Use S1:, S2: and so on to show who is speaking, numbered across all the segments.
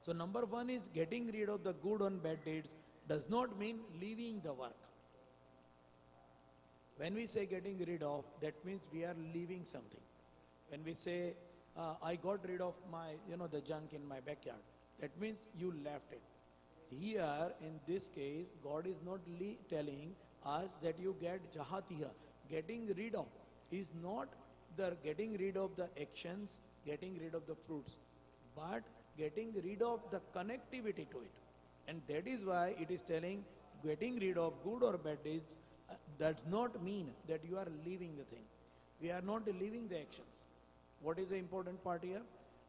S1: So number one is getting rid of the good and bad deeds does not mean leaving the work. When we say getting rid of, that means we are leaving something. When we say, I got rid of my, the junk in my backyard, that means you left it. Here, in this case, God is not telling us that you get jahatiya. Getting rid of is not the getting rid of the actions, getting rid of the fruits, but getting rid of the connectivity to it. And that is why it is telling getting rid of good or bad deeds does not mean that you are leaving the thing. We are not leaving the actions. What is the important part here?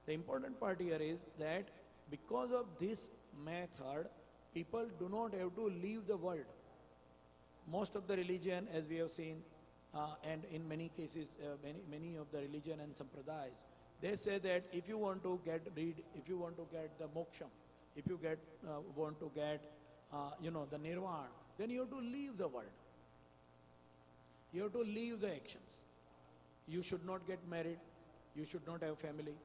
S1: The important part here is that because of this method, people do not have to leave the world. Most of the religion, as we have seen, and in many cases, many of the religion and sampradayas, they say that if you want to get the moksha, if you want to get, the nirvana, then you have to leave the world. You have to leave the actions. You should not get married. You should not have family.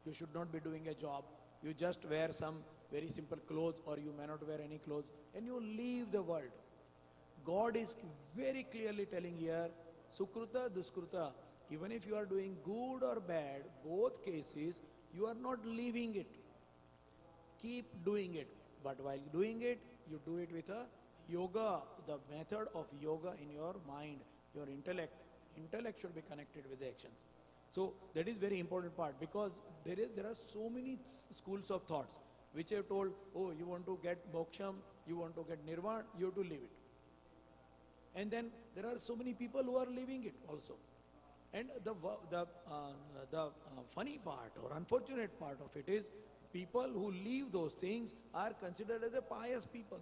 S1: You should not be doing a job. You just wear some very simple clothes, or you may not wear any clothes, and you leave the world. God is very clearly telling here, Sukruta, Duskruta, even if you are doing good or bad, both cases, you are not leaving it. Keep doing it. But while doing it, you do it with a yoga, the method of yoga in your mind, your intellect. Intellect should be connected with the actions. So that is very important part, because there are so many schools of thoughts which have told, oh, you want to get moksham, you want to get nirvana, you have to leave it. And then there are so many people who are leaving it also. And the funny part or unfortunate part of it is, people who leave those things are considered as a pious people.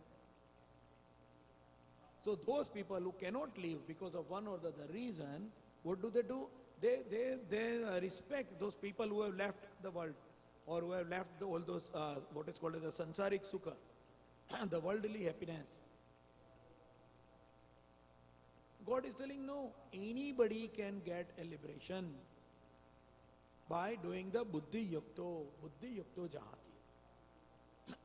S1: So those people who cannot leave because of one or the other reason, what do? They respect those people who have left the world, or who have left all those, what is called as the sansaric sukha, the worldly happiness. God is telling, no, anybody can get a liberation by doing the buddhi yukto jahati.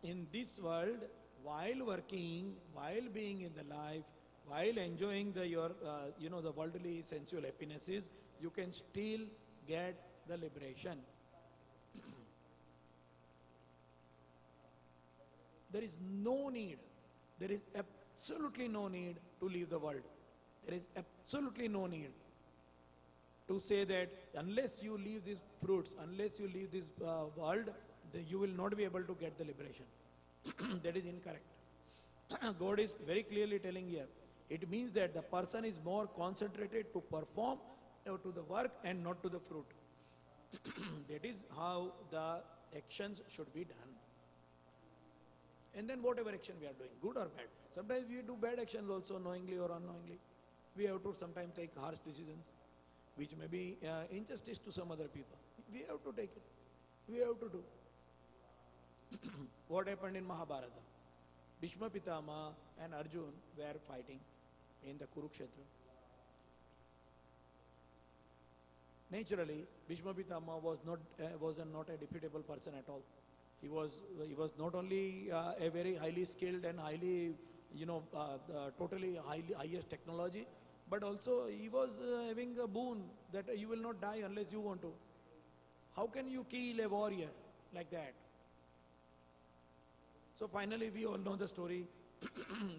S1: In this world, while working, while being in the life, while enjoying the worldly sensual happinesses, you can still get the liberation. There is no need, there is absolutely no need to leave the world. There is absolutely no need to say that unless you leave these fruits, unless you leave this world, you will not be able to get the liberation. That is incorrect. God is very clearly telling here, it means that the person is more concentrated to perform to the work and not to the fruit. That is how the actions should be done. And then whatever action we are doing, good or bad. Sometimes we do bad actions also, knowingly or unknowingly. We have to sometimes take harsh decisions, which may be injustice to some other people. We have to take it. We have to do. What happened in Mahabharata? Bhishma Pitama and Arjun were fighting in the Kurukshetra. Naturally, Bhishma Pitama was not a defeatable person at all. He was not only a very highly skilled and highly, totally highest technology, but also he was having a boon that you will not die unless you want to. How can you kill a warrior like that? So finally we all know the story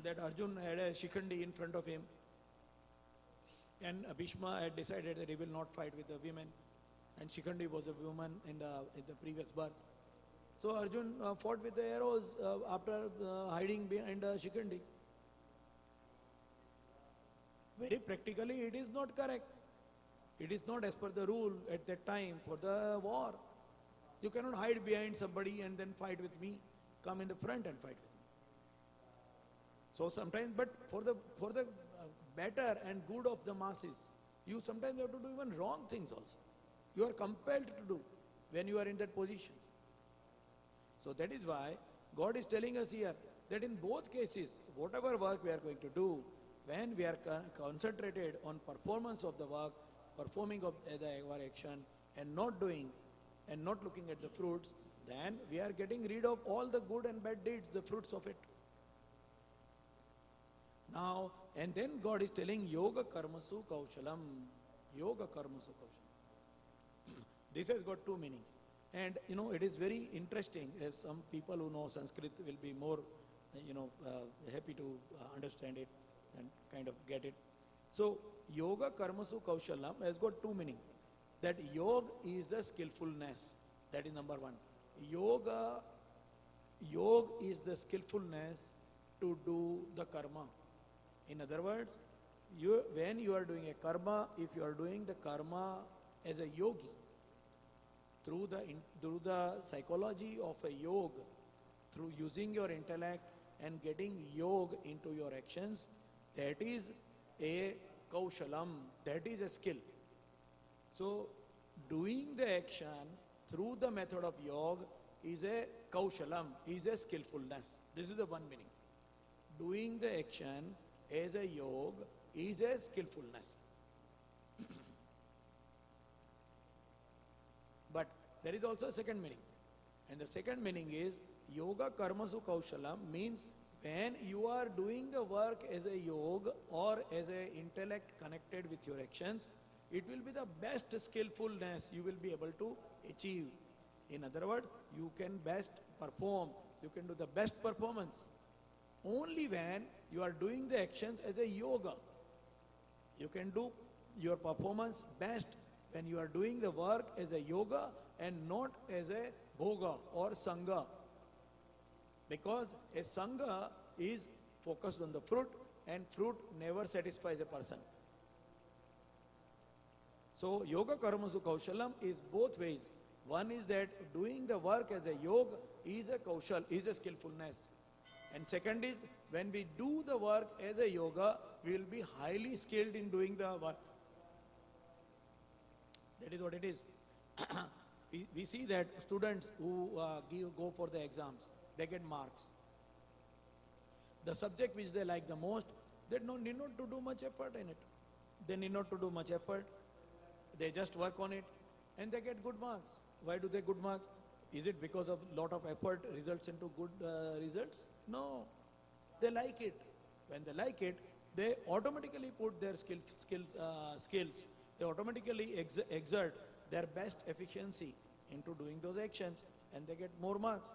S1: that Arjun had a shikhandi in front of him, and Bhishma had decided that he will not fight with the women, and shikhandi was a woman in the previous birth. So Arjun fought with the arrows after hiding behind shikhandi. Very practically, it is not correct. It is not as per the rule at that time for the war. You cannot hide behind somebody and then fight with me. Come in the front and fight with me. So sometimes, but for the better and good of the masses, you sometimes have to do even wrong things also. You are compelled to do when you are in that position. So that is why God is telling us here that in both cases, whatever work we are going to do, when we are concentrated on performance of the work, performing of our action, and not doing and not looking at the fruits, then we are getting rid of all the good and bad deeds, the fruits of it. Now, and then God is telling yoga karmasu kaushalam. Yoga karmasu kaushalam. This has got two meanings. And it is very interesting, as some people who know Sanskrit will be more, happy to understand it and kind of get it. So, yoga karmasu kaushalam has got two meanings. That yoga is the skillfulness. That is number one. Yoga is the skillfulness to do the karma. In other words, when you are doing a karma, if you are doing the karma as a yogi, through the psychology of a yoga, through using your intellect and getting yoga into your actions, that is a kaushalam, that is a skill. So, doing the action through the method of yoga is a kaushalam, is a skillfulness. This is the one meaning. Doing the action as a yoga is a skillfulness. But there is also a second meaning. And the second meaning is yoga karmasu kaushalam means when you are doing the work as a yoga or as a intellect connected with your actions, it will be the best skillfulness you will be able to achieve. In other words, you can best perform, you can do the best performance only when you are doing the actions as a yoga. You can do your performance best when you are doing the work as a yoga and not as a bhoga or sangha. Because a sangha is focused on the fruit, and fruit never satisfies a person. So yoga karmasu kaushalam is both ways. One is that doing the work as a yoga is a kaushal, is a skillfulness. And second is, when we do the work as a yoga, we will be highly skilled in doing the work. That is what it is. we see that students who go for the exams, they get marks. The subject which they like the most, they need not to do much effort in it. They need not to do much effort. They just work on it and they get good marks. Why do they good marks? Is it because of lot of effort results into good results? No. They like it. When they like it, they automatically put their skills. They automatically exert their best efficiency into doing those actions and they get more marks.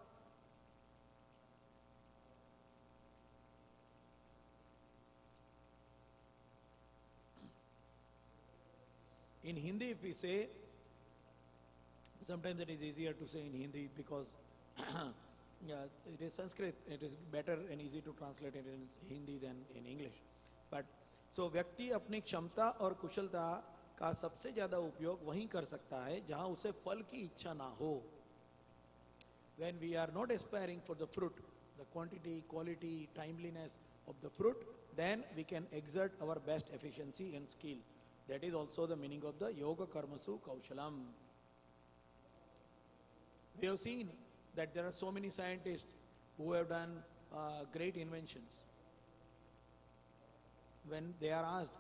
S1: In Hindi, if we say, sometimes it is easier to say in Hindi because it is Sanskrit. It is better and easy to translate it in Hindi than in English. But so व्यक्ति अपनी क्षमता और कुशलता का सबसे ज्यादा उपयोग वहीं कर सकता है जहां उसे फल की इच्छा ना हो. When we are not aspiring for the fruit, the quantity, quality, timeliness of the fruit, then we can exert our best efficiency and skill. That is also the meaning of the yoga karmasu kaushalam. We have seen that there are so many scientists who have done great inventions. When they are asked,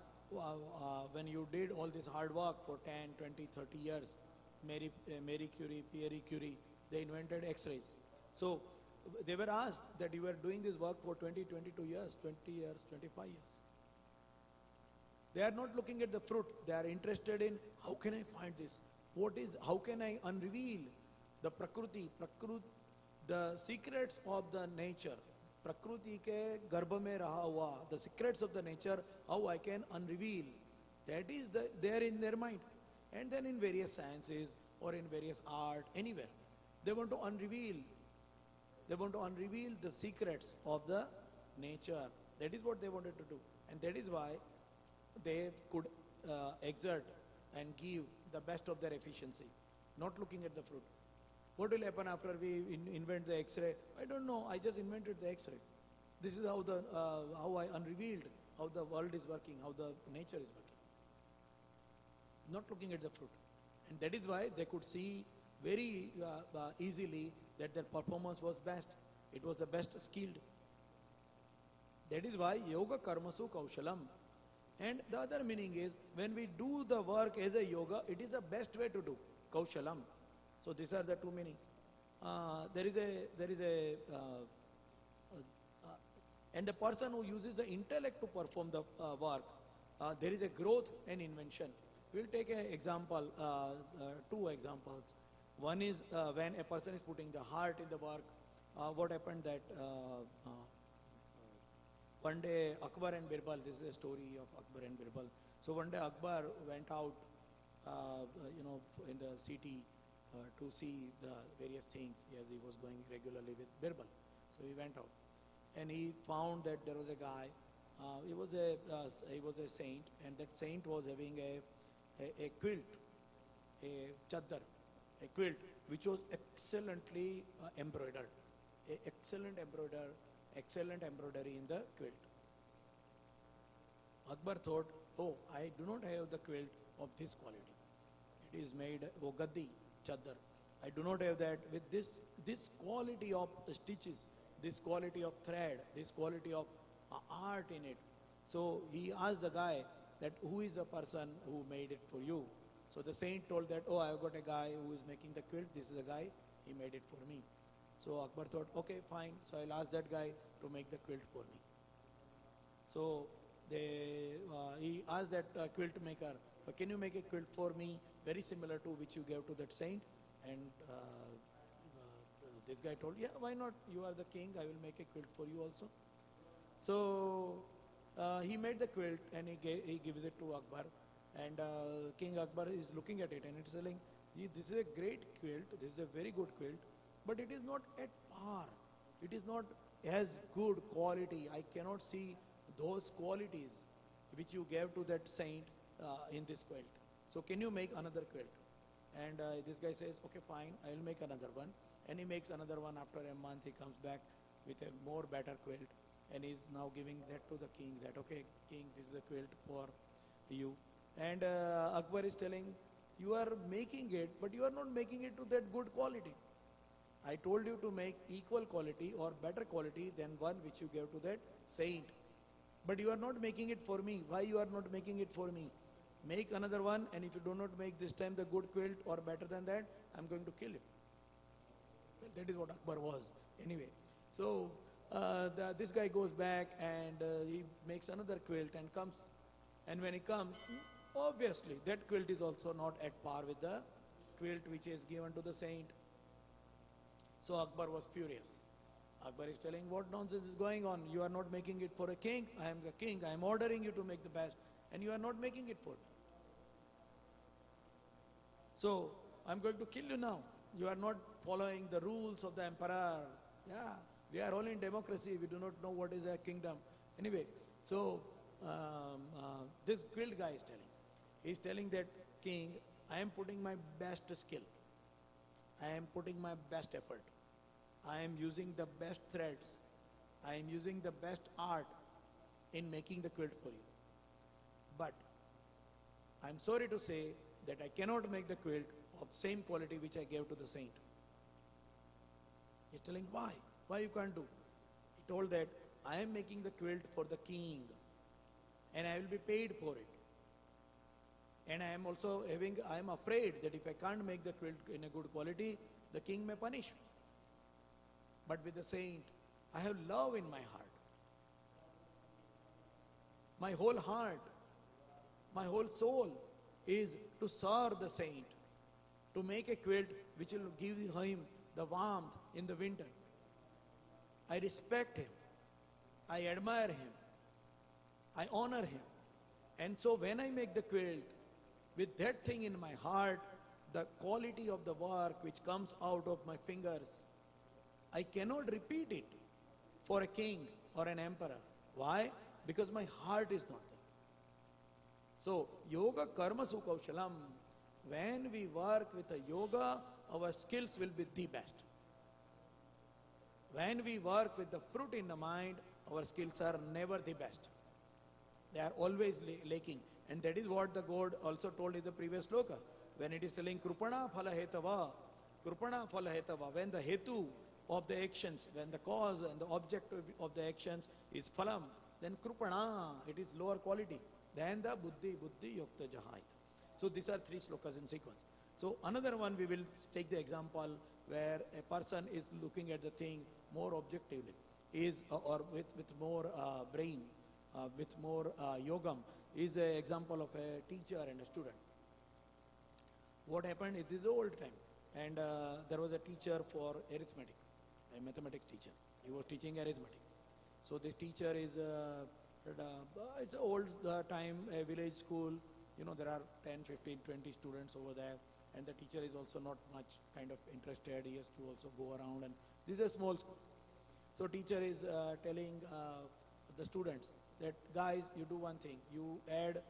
S1: when you did all this hard work for 10, 20, 30 years, Marie Curie, Pierre Curie, they invented X-rays. So they were asked that you were doing this work for 20, 22 years, 20 years, 25 years. They are not looking at the fruit. They are interested in how can I find this? How can I unreveal the Prakriti, the secrets of the nature. Prakriti ke garbha mein raha hua, the secrets of the nature, how I can unreveal. That is there in their mind. And then in various sciences or in various art, anywhere, they want to unreveal. They want to unreveal the secrets of the nature. That is what they wanted to do. And that is why they could exert and give the best of their efficiency, not looking at the fruit. What will happen after we invent the X-ray? I don't know. I just invented the X-ray. This is how how I unrevealed how the world is working, how the nature is working. Not looking at the fruit. And that is why they could see very easily that their performance was best. It was the best skilled. That is why yoga karmasu kaushalam. And the other meaning is, when we do the work as a yoga, it is the best way to do, kaushalam. So these are the two meanings. and the person who uses the intellect to perform the work, there is a growth and invention. We'll take an example, two examples. One is when a person is putting the heart in the work. What happened that one day Akbar and Birbal, this is a story of Akbar and Birbal. So one day Akbar went out, in the city to see the various things as he was going regularly with Birbal. So he went out and he found that there was a guy. He was a saint, and that saint was having a quilt, a chaddar, a quilt which was excellently embroidered, excellent embroidery in the quilt. Akbar thought, oh, I do not have the quilt of this quality. It is made gaddi, chaddar. I do not have that with this quality of stitches, this quality of thread, this quality of art in it. So he asked the guy that who is the person who made it for you? So the saint told that, oh, I have got a guy who is making the quilt. This is the guy, he made it for me. So Akbar thought, okay, fine. So I'll ask that guy to make the quilt for me. So he asked that quilt maker, can you make a quilt for me very similar to which you gave to that saint? And this guy told, yeah, why not? You are the king. I will make a quilt for you also. So he made the quilt and he gives it to Akbar. And King Akbar is looking at it and it's telling, this is a great quilt. This is a very good quilt. But it is not at par. It is not as good quality. I cannot see those qualities which you gave to that saint in this quilt. So can you make another quilt? And this guy says, okay, fine, I will make another one. And he makes another one. After a month, he comes back with a more better quilt. And he's now giving that to the king, that, okay, king, this is a quilt for you. And Akbar is telling, you are making it, but you are not making it to that good quality. I told you to make equal quality or better quality than one which you gave to that saint. But you are not making it for me. Why you are not making it for me? Make another one, and if you do not make this time the good quilt or better than that, I'm going to kill you. Well, that is what Akbar was. Anyway, so this guy goes back and he makes another quilt and comes. And when he comes, obviously that quilt is also not at par with the quilt which is given to the saint. So Akbar was furious. Akbar is telling, what nonsense is going on? You are not making it for a king. I am the king. I am ordering you to make the best. And you are not making it for me. So I'm going to kill you now. You are not following the rules of the emperor. Yeah, we are all in democracy. We do not know what is a kingdom. Anyway, so this quilt guy is telling. He is telling that king, I am putting my best skill. I am putting my best effort. I am using the best threads. I am using the best art in making the quilt for you. But I am sorry to say that I cannot make the quilt of same quality which I gave to the saint. He is telling, why? Why you can't do? He told that I am making the quilt for the king and I will be paid for it. And I am also I am afraid that if I can't make the quilt in a good quality, the king may punish me. But with the saint, I have love in my heart. My whole heart, my whole soul is to serve the saint, to make a quilt which will give him the warmth in the winter. I respect him. I admire him. I honor him. And so when I make the quilt, with that thing in my heart, the quality of the work which comes out of my fingers, I cannot repeat it for a king or an emperor. Why? Because my heart is not there. So, yoga karma sukaushalam. When we work with a yoga, our skills will be the best. When we work with the fruit in the mind, our skills are never the best. They are always lacking. And that is what the God also told in the previous shloka. When it is telling krupana phala hetava, when the hetu of the actions, when the cause and the object of the actions is phalam, then krupana, it is lower quality than the buddhi yukta jahai. So these are three shlokas in sequence. So another one we will take the example where a person is looking at the thing more objectively, is or with more brain, with more yogam, is an example of a teacher and a student. What happened? It is the old time, and there was a teacher for arithmetic, a mathematics teacher. He was teaching arithmetic. So this teacher is, it's an old time, a village school. You know, there are 10, 15, 20 students over there, and the teacher is also not much kind of interested. He has to also go around, and this is a small school. So teacher is telling the students that, guys, you do one thing. You add,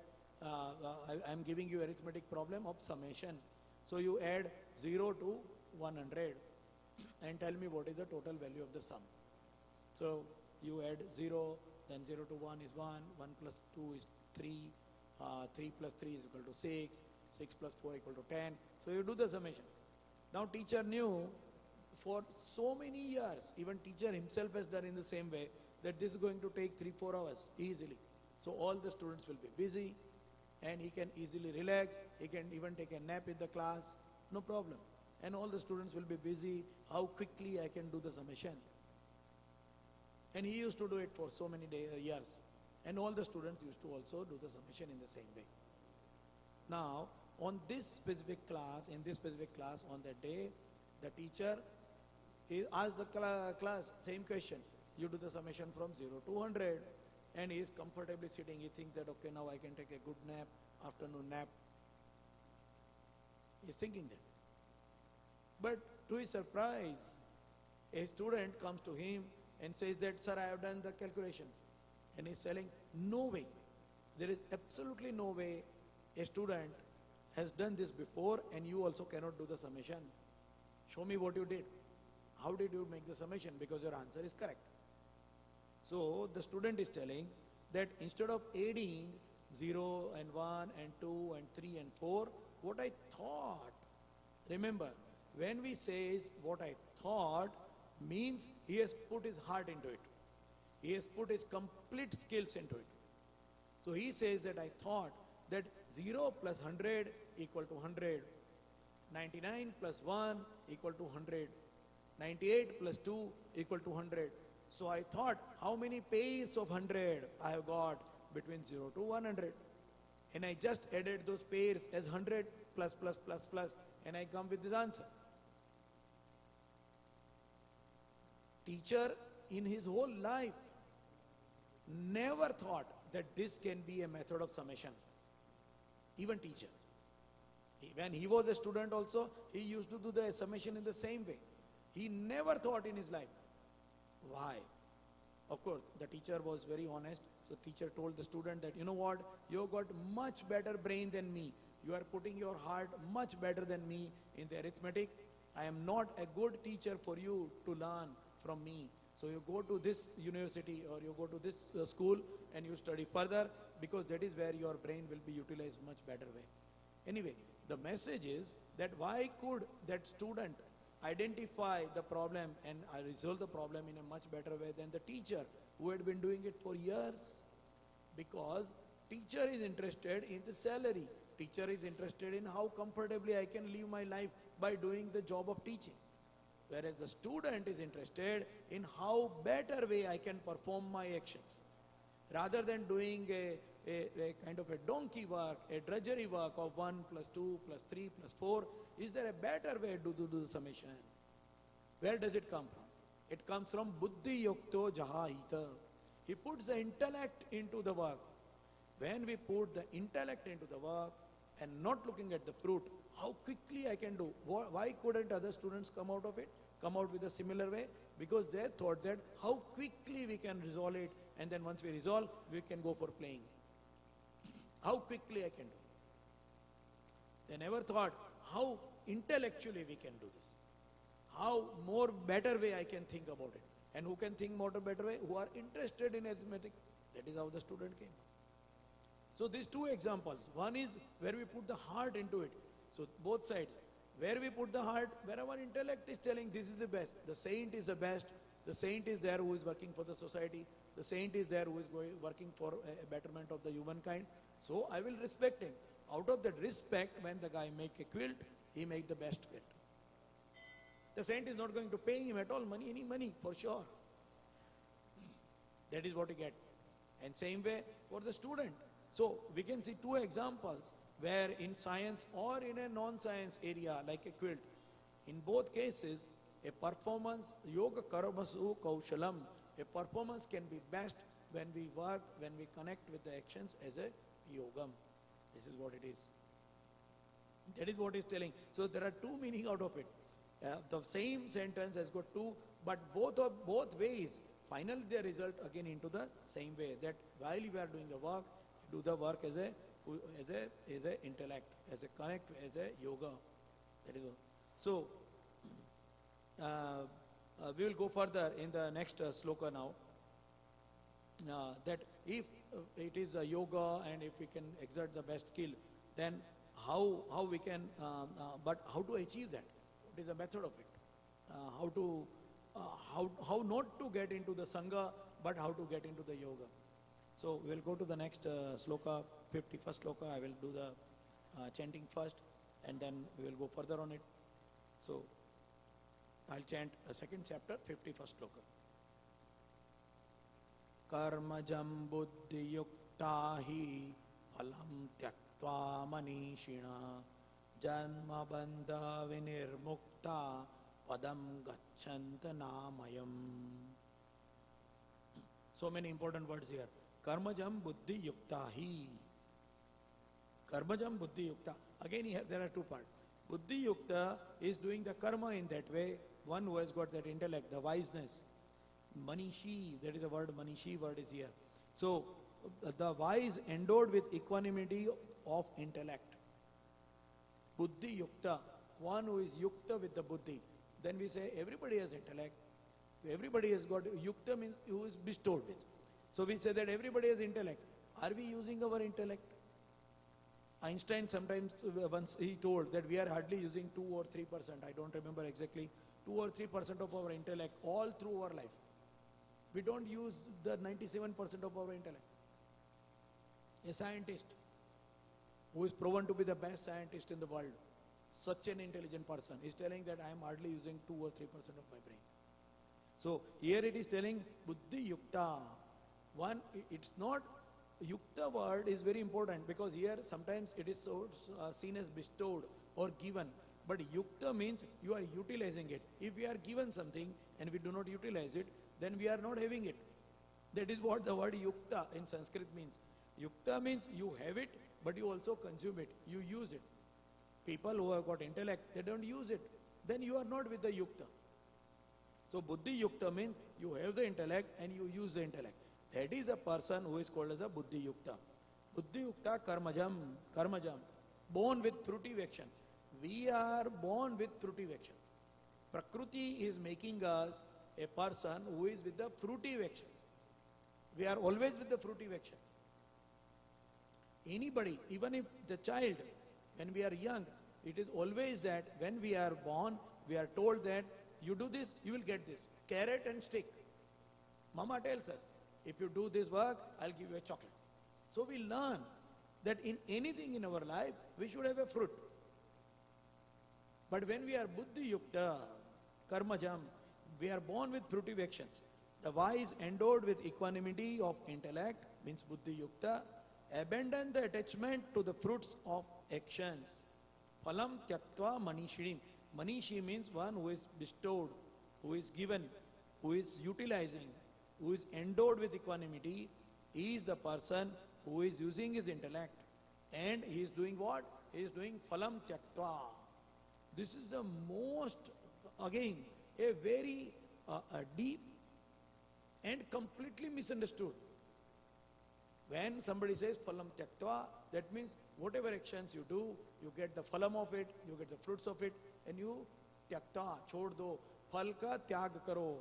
S1: I'm giving you arithmetic problem of summation. So you add 0 to 100 and tell me what is the total value of the sum. So you add 0, then 0 to 1 is 1, 1 plus 2 is 3, 3 plus 3 is equal to 6, 6 plus 4 equal to 10. So you do the summation. Now teacher knew for so many years, even teacher himself has done in the same way, that this is going to take 3-4 hours easily. So all the students will be busy, and he can easily relax. He can even take a nap in the class, no problem. And all the students will be busy. How quickly I can do the summation. And he used to do it for so many years. And all the students used to also do the summation in the same way. Now, on this specific class, on that day, the teacher asked the class, same question. You do the summation from 0 to 100. And he is comfortably sitting. He thinks that, okay, now I can take a good nap, afternoon nap. He is thinking that. But to his surprise, a student comes to him and says that, sir, I have done the calculation. And he's telling, no way. There is absolutely no way a student has done this before, and you also cannot do the summation. Show me what you did. How did you make the summation? Because your answer is correct. So the student is telling that instead of adding 0 and 1 and 2 and 3 and 4, what I thought, remember, when we say what I thought, means he has put his heart into it. He has put his complete skills into it. So he says that I thought that 0 plus 100 equal to 100, 99 plus 1 equal to 100, 98 plus 2 equal to 100. So I thought how many pairs of 100 I have got between 0 to 100. And I just added those pairs as 100 plus plus plus plus, and I come with this answer. Teacher in his whole life never thought that this can be a method of summation. Even teacher. When he was a student also, he used to do the summation in the same way. He never thought in his life. Why? Of course, the teacher was very honest. So teacher told the student that, you know what, you got much better brain than me. You are putting your heart much better than me in the arithmetic. I am not a good teacher for you to learn from me. So you go to this university or you go to this school and you study further, because that is where your brain will be utilized much better way. Anyway, the message is that why could that student identify the problem and resolve the problem in a much better way than the teacher who had been doing it for years? Because teacher is interested in the salary. Teacher is interested in how comfortably I can live my life by doing the job of teaching. Whereas the student is interested in how better way I can perform my actions. Rather than doing a kind of a donkey work, a drudgery work of 1 plus 2 plus 3 plus 4, is there a better way to do the summation? Where does it come from? It comes from buddhi yukto jahahita. He puts the intellect into the work. When we put the intellect into the work and not looking at the fruit, how quickly I can do. Why couldn't other students come out of it? Come out with a similar way? Because they thought that how quickly we can resolve it, and then once we resolve, we can go for playing. How quickly I can do. They never thought how intellectually we can do this. How more better way I can think about it. And who can think more better way? Who are interested in arithmetic. That is how the student came. So these two examples. One is where we put the heart into it. So both sides. Where we put the heart, where our intellect is telling this is the best. The saint is the best. The saint is there who is working for the society. The saint is there who is working for a betterment of the humankind. So I will respect him. Out of that respect, when the guy make a quilt, he make the best quilt. The saint is not going to pay him at all any money for sure. That is what you get. And same way for the student. So we can see two examples where in science or in a non-science area like a quilt, in both cases, a performance, yoga karamasu kaushalam, a performance can be best when we work, when we connect with the actions as a yogam. This is what it is. That is what it's telling. So there are two meaning out of it. The same sentence has got two, but both ways, finally they result again into the same way. That while you are doing the work, do the work as a intellect, as a connect, as a yoga. That is all. So we will go further in the next sloka now. That if it is a yoga and if we can exert the best skill, then how we can, but how to achieve that? What is the method of it? How not to get into the sangha, but how to get into the yoga. So we will go to the next sloka, 51st sloka. I will do the chanting first, and then we will go further on it. So I'll chant a second chapter, 51st sloka. Karmajam buddhi yukta hi phalam tyaktva manishina janma bandha vinirmukta padam gacchanta namayam. So many important words here. Karmajam buddhi yukta hi. Karmajam buddhi yukta. Again here there are two parts. Buddhi yukta is doing the karma in that way. One who has got that intellect, the wiseness. Manishi, that is the word, manishi word is here. So the wise endowed with equanimity of intellect. Buddhi yukta, one who is yukta with the buddhi. Then we say everybody has intellect. Everybody has got, yukta means who is bestowed with. So we say that everybody has intellect. Are we using our intellect? Einstein sometimes, once he told that we are hardly using 2 or 3%, I don't remember exactly, 2 or 3% of our intellect all through our life. We don't use the 97% of our intellect. A scientist who is proven to be the best scientist in the world, such an intelligent person, is telling that I am hardly using 2 or 3% of my brain. So here it is telling buddhi yukta. One, it's not, yukta word is very important because here sometimes it is so seen as bestowed or given. But yukta means you are utilizing it. If we are given something and we do not utilize it, then we are not having it. That is what the word yukta in Sanskrit means. Yukta means you have it, but you also consume it. You use it. People who have got intellect, they don't use it. Then you are not with the yukta. So buddhi yukta means you have the intellect and you use the intellect. That is a person who is called as a buddhi yukta. Buddhi yukta karmajam. Born with fruitive action. We are born with fruitive action. Prakriti is making us a person who is with the fruitive action. We are always with the fruitive action. Anybody, even if the child, when we are young, it is always that when we are born, we are told that you do this, you will get this. Carrot and stick. Mama tells us, if you do this work, I'll give you a chocolate. So we learn that in anything in our life, we should have a fruit. But when we are buddhi yukta, karmajam, we are born with fruitive actions. The wise endowed with equanimity of intellect, means buddhi yukta, abandon the attachment to the fruits of actions. Phalam tyaktva manishinim. Manishi means one who is bestowed, who is given, who is utilizing, who is endowed with equanimity. He is the person who is using his intellect. And he is doing what? He is doing phalam tyaktva. This is the most, again, a very deep and completely misunderstood. When somebody says phalam tyaktva, that means whatever actions you do, you get the phalam of it, you get the fruits of it, and you tyakta, chhod do, phal ka tyag karo.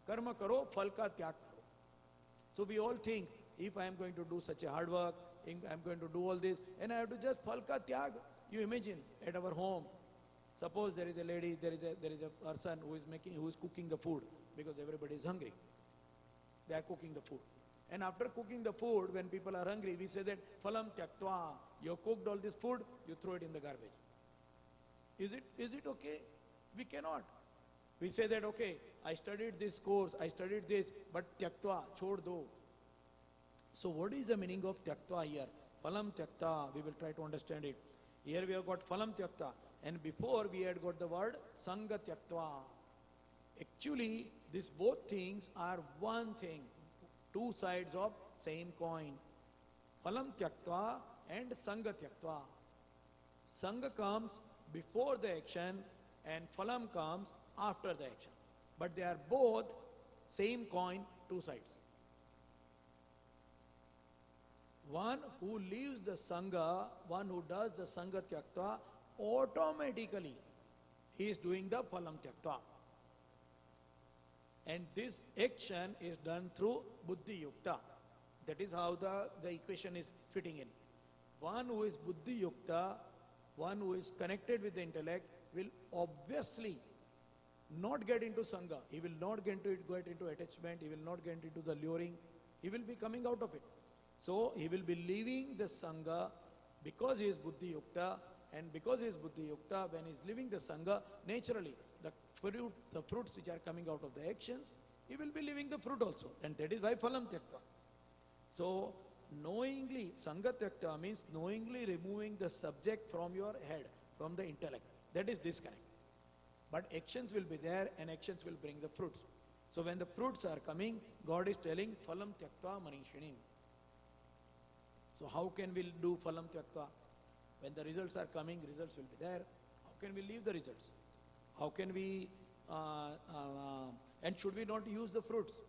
S1: Karma karo, phal ka tyag karo. So we all think, if I am going to do such a hard work, I am going to do all this, and I have to just phal ka tyag. You imagine at our home, suppose there is a lady, there is a person who is cooking the food because everybody is hungry. They are cooking the food. And after cooking the food, when people are hungry, we say that phalam tyaktva. You have cooked all this food, you throw it in the garbage. Is it okay? We cannot. We say that, okay, I studied this course, I studied this, but tyaktva, chhod do. So what is the meaning of tyaktva here? Phalam tyakta, we will try to understand it. Here we have got phalam tyakta, and before we had got the word sanga tyaktva. Actually, these both things are one thing, two sides of same coin. Phalam tyaktva and sanga tyaktva. Sanga comes before the action and phalam comes after the action. But they are both same coin, two sides. One who leaves the sangha, one who does the sangha tyaktva, automatically he is doing the phalam tyaktva. And this action is done through buddhi yukta. That is how the equation is fitting in. One who is buddhi yukta, one who is connected with the intellect, will obviously not get into sangha. He will not get into attachment. He will not get into the luring. He will be coming out of it. So he will be leaving the sangha because he is buddhi yukta, and because he is buddhi yukta, when he is leaving the sangha, naturally the fruits which are coming out of the actions, he will be leaving the fruit also, and that is why phalam tyakta. So knowingly, sangha tyakta means knowingly removing the subject from your head, from the intellect. That is disconnect. But actions will be there, and actions will bring the fruits. So when the fruits are coming, God is telling phalam tyaktva manishinim. So how can we do phalam tyaktva? When the results are coming, results will be there. How can we leave the results? How can we, and should we not use the fruits?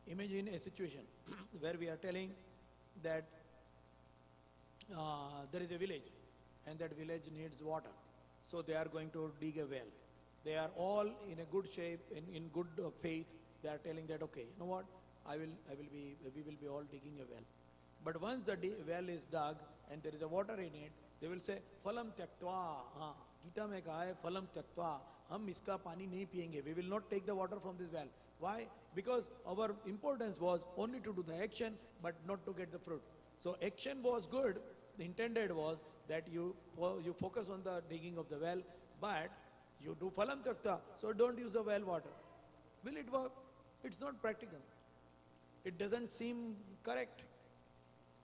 S1: Imagine a situation where we are telling that there is a village and that village needs water. So they are going to dig a well. They are all in a good shape, in good faith. They are telling that, okay, you know what, we will be all digging a well. But once the well is dug and there is a water in it, they will say, phalam tyaktva. Gita mein kaha hai, phalam tyaktva. Hum iska pani nahi piyenge. We will not take the water from this well. Why? Because our importance was only to do the action, but not to get the fruit. So action was good. The intended was that you focus on the digging of the well, but you do phalam tyakta, so don't use the well water. Will it work? It's not practical. It doesn't seem correct.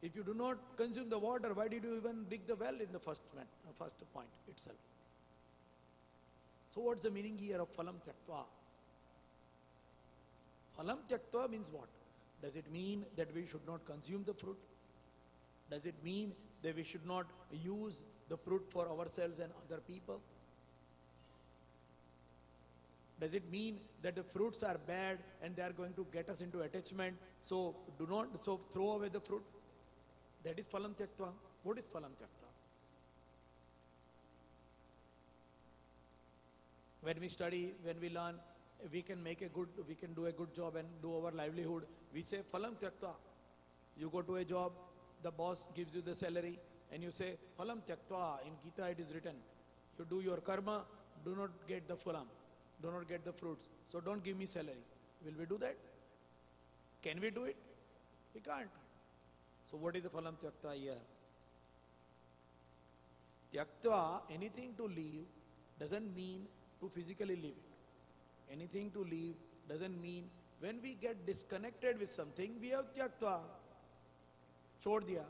S1: If you do not consume the water, why did you even dig the well in the first point itself? So what's the meaning here of phalam tyaktva? Phalam tyaktva means what? Does it mean that we should not consume the fruit? Does it mean that we should not use the fruit for ourselves and other people? Does it mean that the fruits are bad and they are going to get us into attachment, so throw away the fruit? That is phalam tyaktva. What is phalam tyaktva? When we study, when we learn, we can do a good job and do our livelihood. We say phalam tyaktva. You go to a job, the boss gives you the salary, and you say phalam tyaktva. In Gita it is written, you do your karma, do not get the phalam, do not get the fruits. So don't give me salary. Will we do that? Can we do it? We can't. So what is the phalam tyaktva here? Tyaktva, anything to leave, doesn't mean to physically leave it. Anything to leave doesn't mean when we get disconnected with something, we have tyaktva. Chhod diya.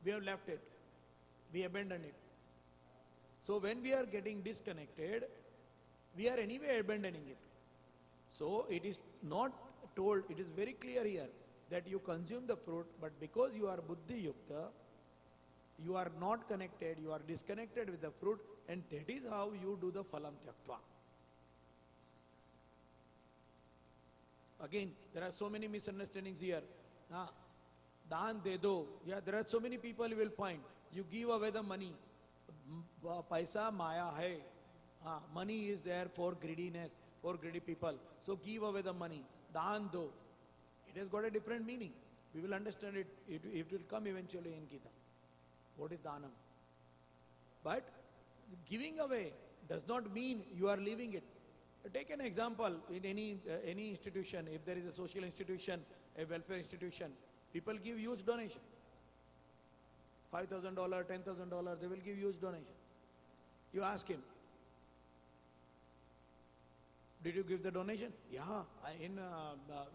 S1: We have left it. We abandoned it. So when we are getting disconnected, we are anyway abandoning it. So it is not told, it is very clear here that you consume the fruit, but because you are buddhi yukta, you are not connected, you are disconnected with the fruit, and that is how you do the phalam tyaktva. Again, there are so many misunderstandings here. Daan de do. Yeah, there are so many people you will find. You give away the money. Paisa maya hai. Money is there for greediness, for greedy people. So give away the money. Daan do. It has got a different meaning. We will understand it. It will come eventually in Gita. What is danam? But giving away does not mean you are leaving it. Take an example in any institution. If there is a social institution, a welfare institution, people give huge donation. $5,000, $10,000, they will give huge donation. You ask him, did you give the donation? Yeah,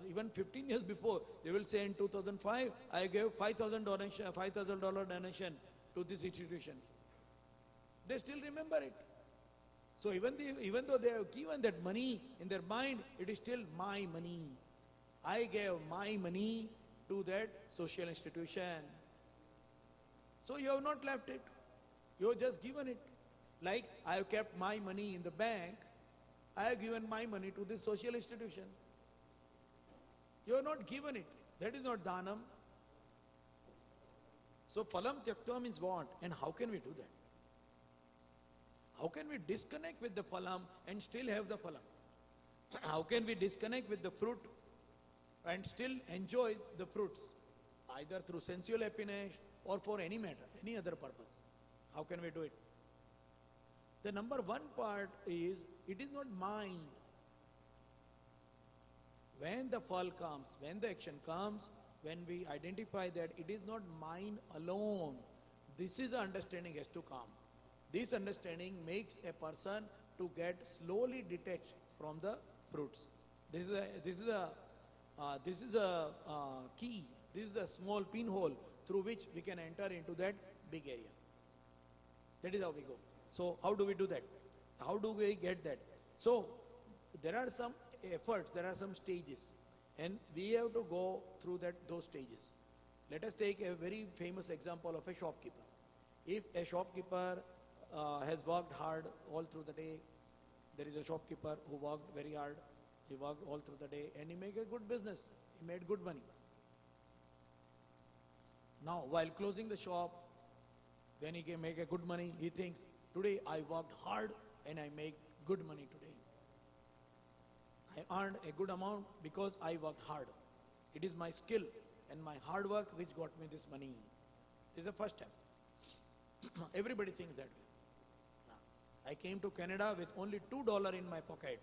S1: even 15 years before, they will say in 2005, I gave $5,000 donation to this institution. They still remember it. So even though they have given that money in their mind, it is still my money. I gave my money to that social institution. So you have not left it. You have just given it. Like I have kept my money in the bank, I have given my money to this social institution. You have not given it. That is not dhanam. So phalam tyaktva means what? And how can we do that? How can we disconnect with the phalam and still have the phalam? How can we disconnect with the fruit and still enjoy the fruits? Either through sensual happiness or for any matter, any other purpose. How can we do it? The number one part is, it is not mine. When the fall comes, when the action comes, when we identify that it is not mine alone, this is the understanding has to come. This understanding makes a person to get slowly detached from the fruits. This is a key. This is a small pinhole through which we can enter into that big area. That is how we go. So how do we do that? How do we get that? So there are some efforts, there are some stages, and we have to go through those stages. Let us take a very famous example of a shopkeeper. If a shopkeeper has worked hard all through the day, there is a shopkeeper who worked very hard, he worked all through the day and he made a good business, he made good money. Now while closing the shop, when he can make a good money, he thinks, today I worked hard and I make good money today. I earned a good amount because I worked hard. It is my skill and my hard work which got me this money. This is the first step. Everybody thinks that way. I came to Canada with only $2 in my pocket,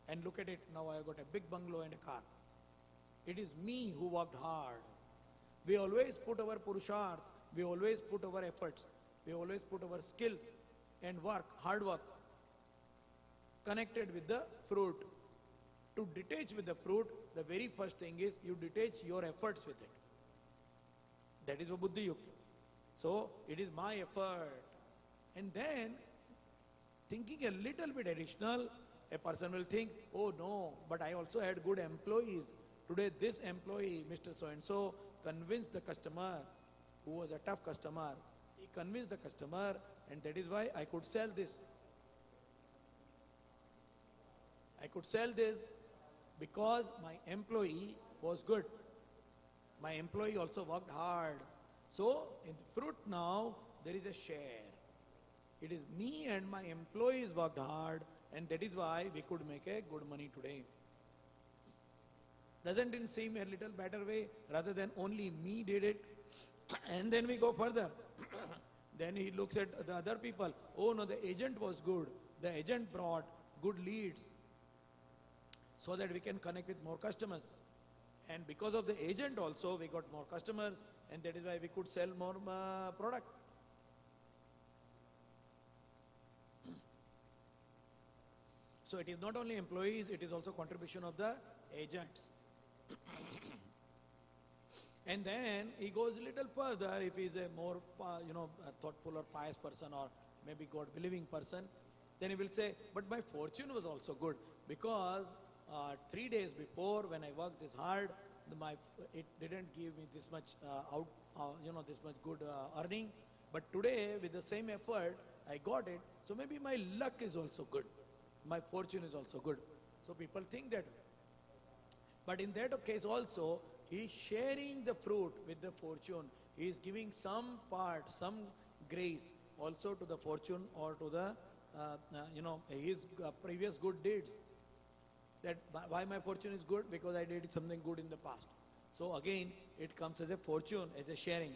S1: and look at it, now I have got a big bungalow and a car. It is me who worked hard. We always put our purusharth, we always put our efforts, we always put our skills and work, hard work, connected with the fruit. To detach with the fruit, the very first thing is you detach your efforts with it. That is a buddhi yukta. So it is my effort. And then, thinking a little bit additional, a person will think, oh no, but I also had good employees. Today this employee, Mr. So-and-so, convinced the customer, who was a tough customer. He convinced the customer, and that is why I could sell this. I could sell this because my employee was good. My employee also worked hard. So in the fruit now, there is a share. It is me and my employees worked hard, and that is why we could make a good money today. Doesn't it seem a little better way rather than only me did it? And then we go further. Then he looks at the other people. Oh no, the agent was good. The agent brought good leads so that we can connect with more customers. And because of the agent also, we got more customers, and that is why we could sell more product. So it is not only employees, it is also contribution of the agents. And then he goes a little further. If he is a more a thoughtful or pious person, or maybe God-believing person, then he will say, but my fortune was also good, because 3 days before, when I worked this hard, it didn't give me this much this much good earning. But today, with the same effort, I got it. So maybe my luck is also good. My fortune is also good. So people think that. But in that case also, he is sharing the fruit with the fortune. He is giving some part, some grace also to the fortune or to the, his previous good deeds. That why my fortune is good? Because I did something good in the past. So again, it comes as a fortune, as a sharing.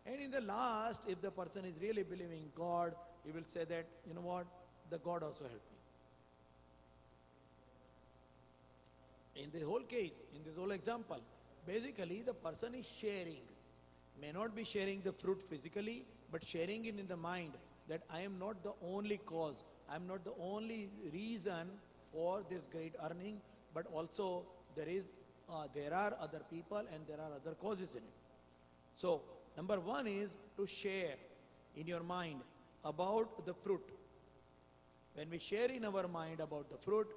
S1: And in the last, if the person is really believing God, he will say that, you know what, the God also helped me. In the whole case, in this whole example, basically the person is sharing. may not be sharing the fruit physically, but sharing it in the mind that I am not the only cause, I am not the only reason for this great earning, but also there are other people and there are other causes in it. So, number one is to share in your mind about the fruit. When we share in our mind about the fruit,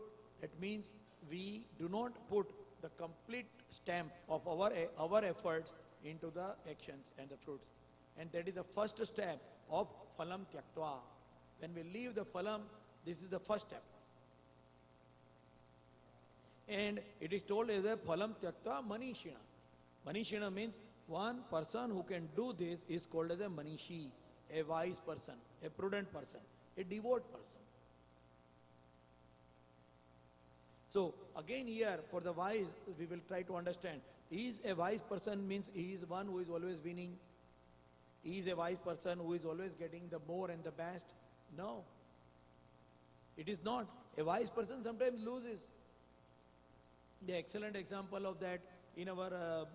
S1: that means we do not put the complete stamp of our efforts into the actions and the fruits. And that is the first step of phalam tyaktva. When we leave the phalam, this is the first step. And it is told as a phalam tyaktva manishina. Manishina means one person who can do this is called as a manishi, a wise person, a prudent person, a devout person. So again here for the wise we will try to understand. Is a wise person means he is one who is always winning? He is a wise person who is always getting the more and the best? No. It is not. A wise person sometimes loses. The excellent example of that in our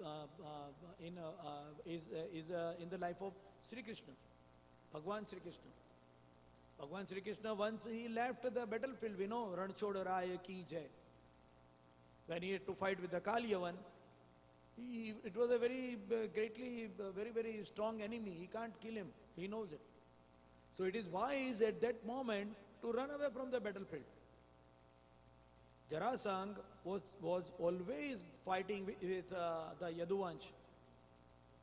S1: in the life of Shri Krishna, Bhagwan Shri Krishna. Bhagwan Shri Krishna, once he left the battlefield, we know, Ran Chod Raya Ki Jai. When he had to fight with the Kaliyavan, it was a very very strong enemy. He can't kill him. He knows it. So it is wise at that moment to run away from the battlefield. Jarasangh was always fighting with the Yaduvansh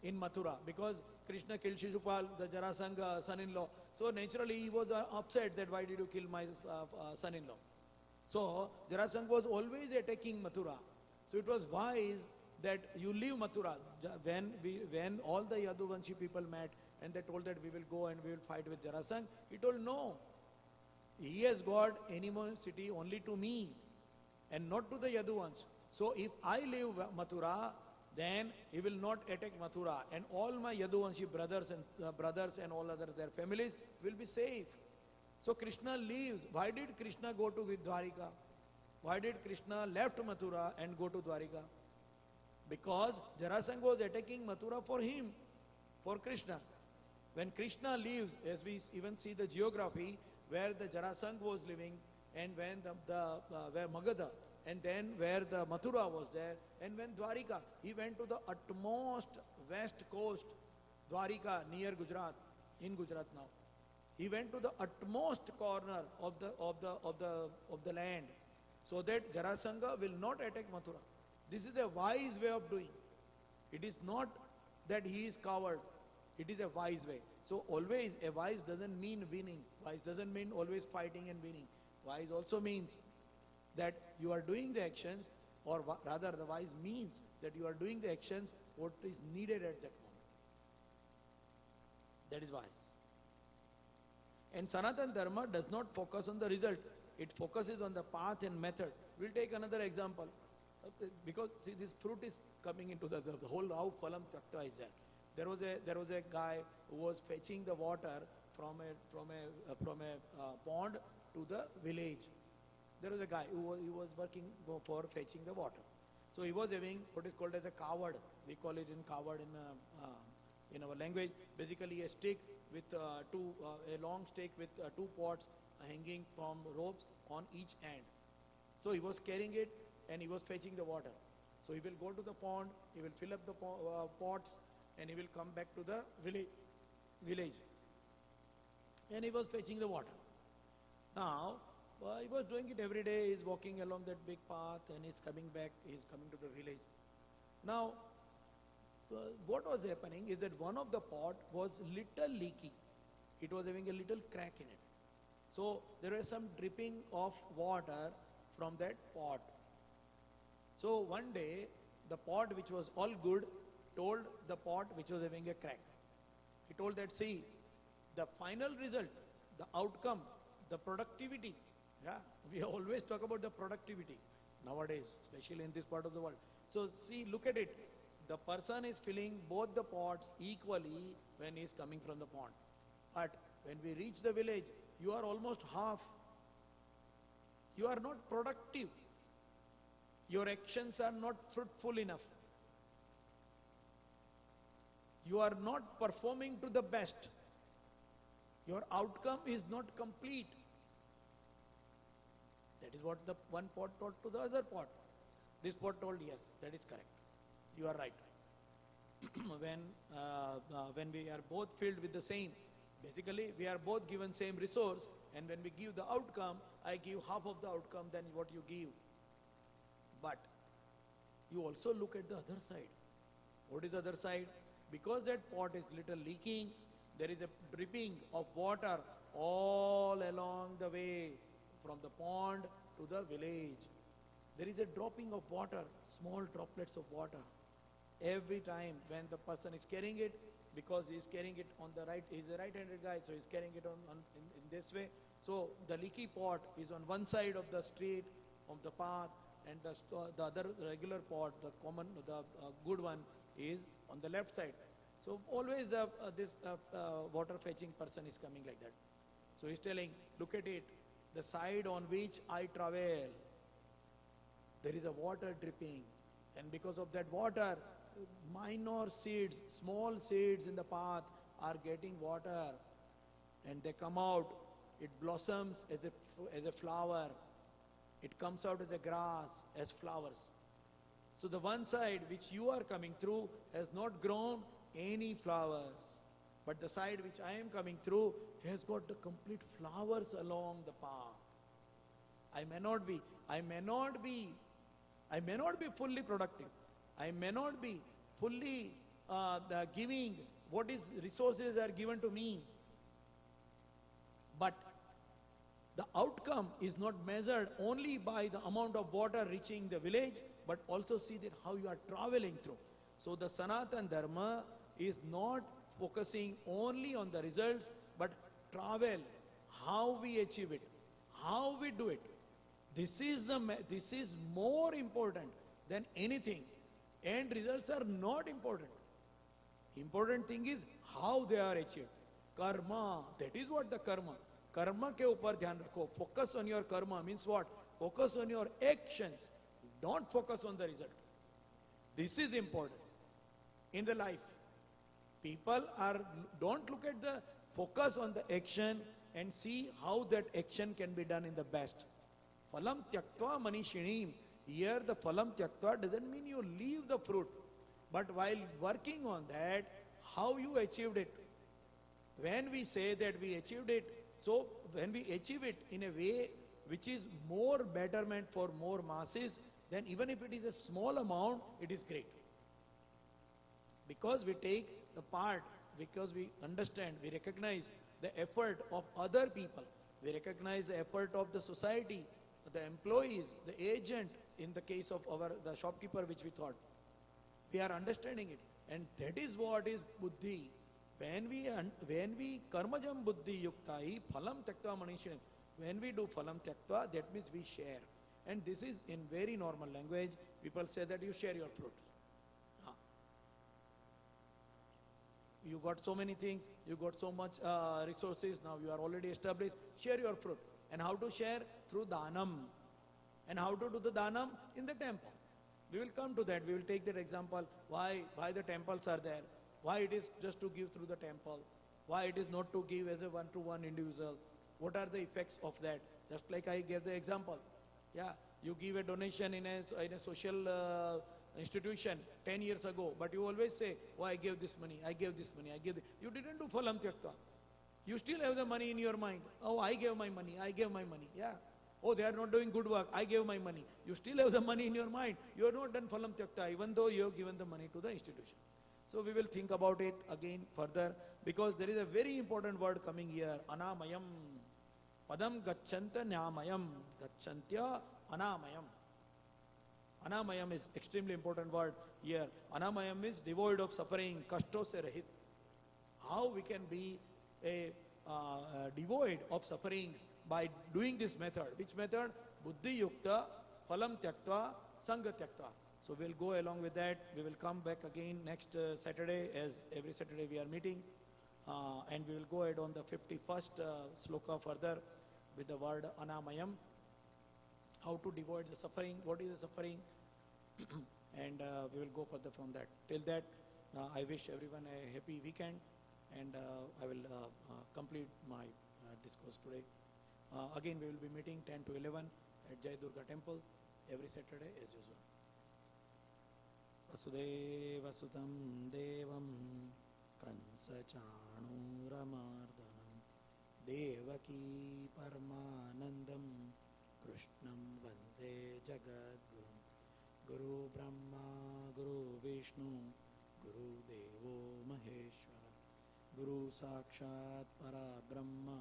S1: in Mathura because Krishna killed Shishupal, the Jarasangh son-in-law. So naturally he was upset that why did you kill my son-in-law. So Jarasangh was always attacking Mathura. So it was wise that you leave Mathura. When all the Yaduvanshi people met and they told that we will go and we will fight with Jarasangh, he told no. He has got animosity only to me and not to the Yaduvansh. So if I leave Mathura, then he will not attack Mathura, and all my Yaduvanshi brothers and all other their families will be safe. So Krishna leaves. Why did Krishna go to Dwarika? Why did Krishna left Mathura and go to Dwarika? Because Jarasangh was attacking Mathura for him, for Krishna. When Krishna leaves, as we even see the geography where the Jarasangh was living, and when where Magadha, and then where the Mathura was there, and when Dwarika, he went to the utmost west coast, Dwarika near Gujarat, in Gujarat now. He went to the utmost corner of the land, so that Jarasangha will not attack Mathura. This is a wise way of doing. It is not that he is coward. It is a wise way. So always a wise doesn't mean winning. Wise doesn't mean always fighting and winning. Wise also means that you are doing the actions, or rather the wise means that you are doing the actions what is needed at that moment. That is wise. And Sanatana Dharma does not focus on the result. It focuses on the path and method. We'll take another example. Because see, this fruit is coming into the whole how phalam tyakta is there. There was a guy who was fetching the water from a pond to the village. There was a guy who was working for fetching the water. So he was having what is called as a kawad. We call it in kawad in our language. Basically a stick with a long stick with two pots hanging from ropes on each end. So he was carrying it and he was fetching the water. So he will go to the pond, he will fill up the pots, and he will come back to the village. And he was fetching the water. Now, he was doing it every day. He's walking along that big path and he's coming back, he's coming to the village. Now, what was happening is that one of the pot was little leaky. It was having a little crack in it. So, there was some dripping of water from that pot. So, one day, the pot which was all good told the pot which was having a crack. He told that, see, the final result, the outcome, the productivity. Yeah, we always talk about the productivity nowadays, especially in this part of the world. So see, look at it. The person is filling both the pots equally when he is coming from the pond. But when we reach the village, you are almost half. You are not productive. Your actions are not fruitful enough. You are not performing to the best. Your outcome is not complete. That is what the one pot taught to the other pot. This pot told, yes, that is correct. You are right. When we are both filled with the same, basically we are both given same resource, and when we give the outcome, I give half of the outcome than what you give. But you also look at the other side. What is the other side? Because that pot is little leaking, there is a dripping of water all along the way from the pond to the village. There is a dropping of water, small droplets of water. Every time when the person is carrying it, because he is carrying it on the right, he is a right-handed guy, so he is carrying it in this way. So the leaky pot is on one side of the street, of the path, and the other regular pot, the common, the good one, is on the left side. So always this water fetching person is coming like that. So he's telling, look at it, the side on which I travel, there is a water dripping, and because of that water, minor seeds, small seeds in the path are getting water, and they come out. It blossoms as a flower. It comes out as a grass, as flowers. So the one side which you are coming through has not grown any flowers, but the side which I am coming through has got the complete flowers along the path. I may not be fully productive. I may not be fully giving what is resources are given to me. But the outcome is not measured only by the amount of water reaching the village, but also see that how you are traveling through. So the Sanatan Dharma is not focusing only on the results, but travel, how we achieve it, how we do it. This is more important than anything. End results are not important. Important thing is how they are achieved. Karma, that is what the karma. Karma ke upar dhyan rakho. Focus on your karma means what? Focus on your actions. Don't focus on the result. This is important in the life. People don't look at the focus on the action and see how that action can be done in the best. Phalam tyaktva manishinim. Here the phalam tyaktva doesn't mean you leave the fruit. But while working on that, how you achieved it. When we say that we achieved it, so when we achieve it in a way which is more betterment for more masses, then even if it is a small amount, it is great. Because we take the part, because we understand, we recognize the effort of other people, we recognize the effort of the society, the employees, the agent, in the case of the shopkeeper which we thought. We are understanding it. And that is what is buddhi. When we karmajam buddhi yuktai, phalam tyaktva manishinam. When we do phalam tyaktva, that means we share. And this is in very normal language. People say that you share your fruit. You got so many things, you got so much resources, now you are already established, share your fruit. And how to share? Through dhanam. And how to do the dhanam? In the temple. We will come to that, we will take that example, why the temples are there, why it is just to give through the temple, why it is not to give as a one-to-one individual, what are the effects of that, just like I gave the example. Yeah, you give a donation in a social institution 10 years ago, but you always say, oh, I gave this money, I gave this money, I gave this. You didn't do phalam tyaktva. You still have the money in your mind. Oh, I gave my money, I gave my money. Yeah. Oh, they are not doing good work, I gave my money. You still have the money in your mind. You have not done phalam tyaktva, even though you have given the money to the institution. So we will think about it again further, because there is a very important word coming here, anamayam. Padam gacchanta nyamayam, gacchantya anamayam. Anamayam is extremely important word here. Anamayam is devoid of suffering, kashto se rahit. How we can be devoid of sufferings by doing this method. Which method? Buddhi yukta, phalam tyaktva, sangha tyaktva. So we'll go along with that. We will come back again next Saturday, as every Saturday we are meeting. And we will go ahead on the 51st shloka further with the word anamayam. How to avoid the suffering, what is the suffering, and we will go further from that. Till that, I wish everyone a happy weekend, and I will complete my discourse today. Again, we will be meeting 10 to 11 at Jai Durga Temple every Saturday as usual. Vasudeva Sutam Devam Kansa Chanuramardanam Devaki Paramanandam Krishnam Vande Jagadgurum Guru Brahma Guru Vishnu Guru Devo Maheshwara Guru Sakshat Para Brahma